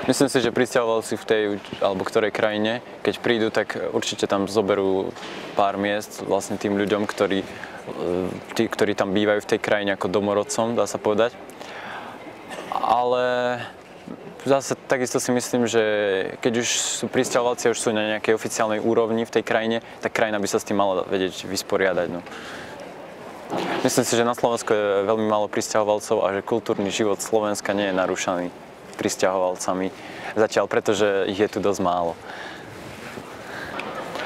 Myslím si, že prisťahovalci v tej alebo ktorej krajine, keď prídu, tak určite tam zoberú pár miest vlastne tým ľuďom, ktorí tam bývajú v tej krajine ako domorodcom, dá sa povedať. Ale zase takisto si myslím, že keď už sú prisťahovalci a už sú na nejakej oficiálnej úrovni v tej krajine, tak krajina by sa s tým mala vedieť vysporiadať. No. Myslím si, že na Slovensku je veľmi málo prisťahovalcov a že kultúrny život Slovenska nie je narúšaný prisťahovalcami. Zatiaľ, pretože ich je tu dosť málo.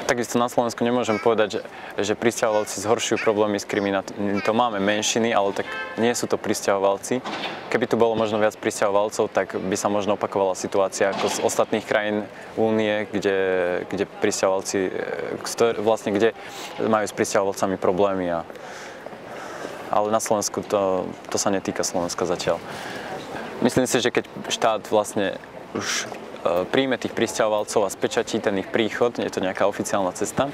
Takisto na Slovensku nemôžem povedať, že prisťahovalci zhoršujú problémy s kriminalitou. Máme menšiny, ale tak nie sú to prisťahovalci. Keby tu bolo možno viac prisťahovalcov, tak by sa možno opakovala situácia ako z ostatných krajín Únie, kde prisťahovalci, vlastne kde majú s prisťahovalcami problémy. Ale na Slovensku to sa netýka Slovenska zatiaľ. Myslím si, že keď štát vlastne už príjme tých prisťahovalcov a spečatí ten ich príchod, je to nejaká oficiálna cesta,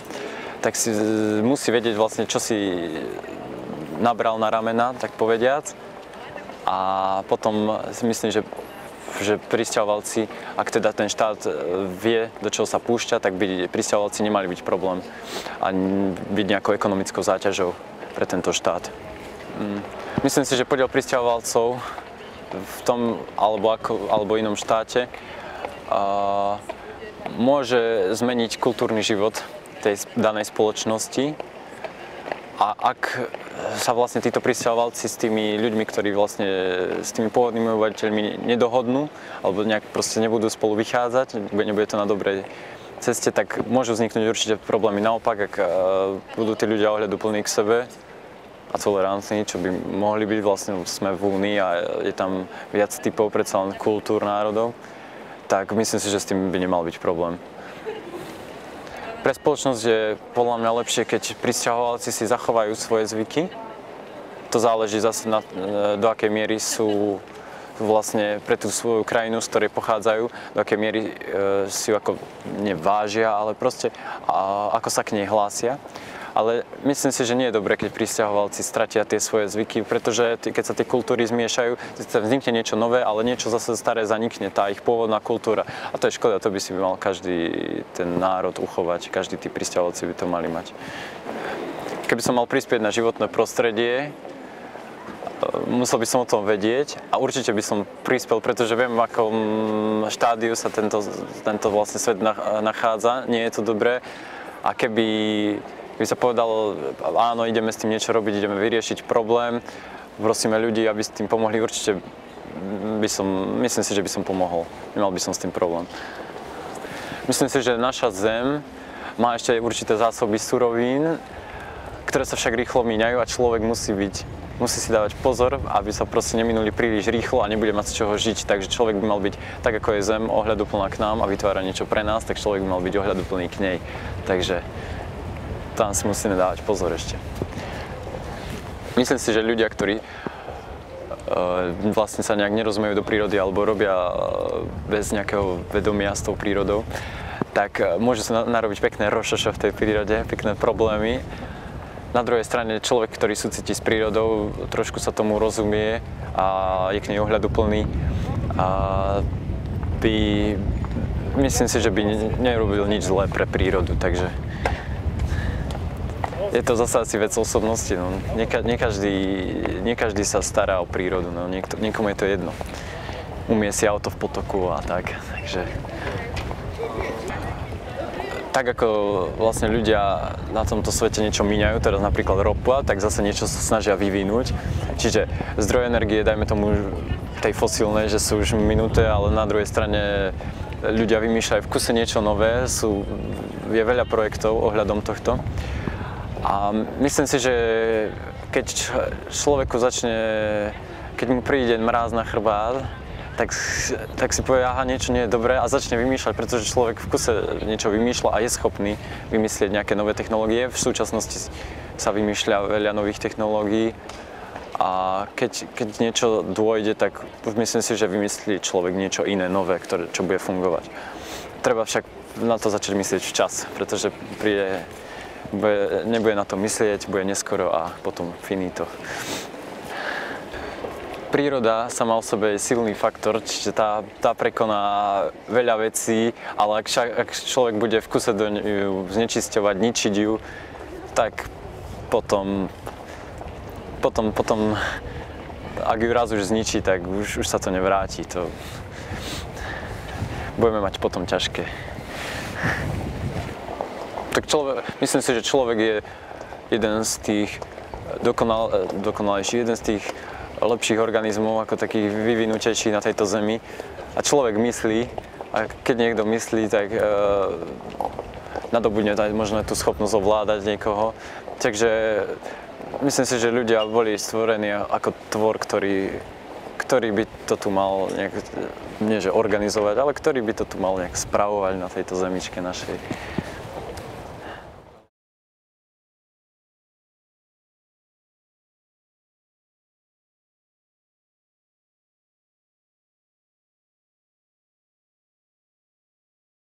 tak si musí vedieť vlastne, čo si nabral na ramena, tak povediac. A potom si myslím, že prisťahovalci, ak teda ten štát vie, do čoho sa púšťa, tak by prisťahovalci nemali byť problém a byť nejakou ekonomickou záťažou pre tento štát. Myslím si, že podiel prisťahovalcov v tom alebo inom štáte môže zmeniť kultúrny život tej danej spoločnosti. A ak sa vlastne títo prisťahovalci s tými ľuďmi, ktorí vlastne s tými pôvodnými obyvateľmi nedohodnú alebo nejak proste nebudú spolu vychádzať, nebude to na dobrej ceste, tak môžu vzniknúť určite problémy. Naopak, ak budú tí ľudia ohľaduplní k sebe a tolerantní, čo by mohli byť, vlastne sme v Únii a je tam viac typov, predsa len kultúr národov, tak myslím si, že s tým by nemal byť problém. Pre spoločnosť je podľa mňa lepšie, keď prisťahovalci si zachovajú svoje zvyky. To záleží zase do akej miery sú vlastne pre tú svoju krajinu, z ktorej pochádzajú, do akej miery si ju ako nevážia, ale proste ako sa k nej hlásia. Ale myslím si, že nie je dobré, keď prisťahovalci stratia tie svoje zvyky, pretože keď sa tie kultúry zmiešajú, vznikne niečo nové, ale niečo zase staré zanikne, tá ich pôvodná kultúra. A to je škoda, to by si mal každý ten národ uchovať, každý tí prisťahovalci by to mali mať. Keby som mal prispieť na životné prostredie, musel by som o tom vedieť a určite by som prispel, pretože viem, v akom štádiu sa tento vlastne svet nachádza, nie je to dobré. A keby sa povedalo, áno, ideme s tým niečo robiť, ideme vyriešiť problém, prosíme ľudí, aby s tým pomohli, určite myslím si, že by som pomohol. Nemal by som s tým problém. Myslím si, že naša Zem má ešte určité zásoby surovín, ktoré sa však rýchlo míňajú a človek musí si dávať pozor, aby sa proste neminuli príliš rýchlo a nebude mať z čoho žiť. Takže človek by mal byť, tak ako je Zem, ohľaduplná k nám a vytvára niečo pre nás, tak človek by mal byť ohľaduplný k nej. Takže tam si musíme dávať pozor ešte. Myslím si, že ľudia, ktorí vlastne sa nejak nerozumejú do prírody alebo robia bez nejakého vedomia s tou prírodou, tak môžu sa narobiť pekné rošošo v tej prírode, pekné problémy. Na druhej strane človek, ktorý súcití s prírodou, trošku sa tomu rozumie a je k nej ohľaduplný a myslím si, že by nerobil nič zlé pre prírodu, takže je to zase asi vec osobnosti, no. Nie každý sa stará o prírodu, no. Niekomu je to jedno. Umie si auto v potoku a tak, takže tak ako vlastne ľudia na tomto svete niečo míňajú, teraz napríklad ropa, tak zase niečo sa snažia vyvinúť. Čiže zdroje energie, dajme tomu tej fosílnej, že sú už minuté, ale na druhej strane ľudia vymýšľajú v kuse niečo nové, je veľa projektov ohľadom tohto. A myslím si, že keď človeku keď mu príde mráz na chrbát, tak si povie, aha, niečo nie je dobré a začne vymýšľať, pretože človek v kuse niečo vymýšľa a je schopný vymyslieť nejaké nové technológie. V súčasnosti sa vymýšľa veľa nových technológií a keď niečo dôjde, tak myslím si, že vymyslí človek niečo iné, nové, čo bude fungovať. Treba však na to začať myslieť včas, pretože nebude na to myslieť, bude neskoro a potom finito. príroda sama o sebe je silný faktor, čiže tá prekoná veľa vecí, ale ak človek bude v kuse do ňu znečisťovať, ničiť ju, tak potom ak ju raz už zničí, tak už sa to nevráti. To budeme mať potom ťažké. Tak myslím si, že človek je jeden z tých dokonalejších, jeden z tých lepších organizmov, ako takých vyvinutejší na tejto zemi. A človek myslí, a keď niekto myslí, tak nadobudne možno tú schopnosť ovládať niekoho. Takže myslím si, že ľudia boli stvorení ako tvor, ktorý by to tu mal nejak, nie že organizovať, ale ktorý by to tu mal nejak spravovať na tejto zemičke našej.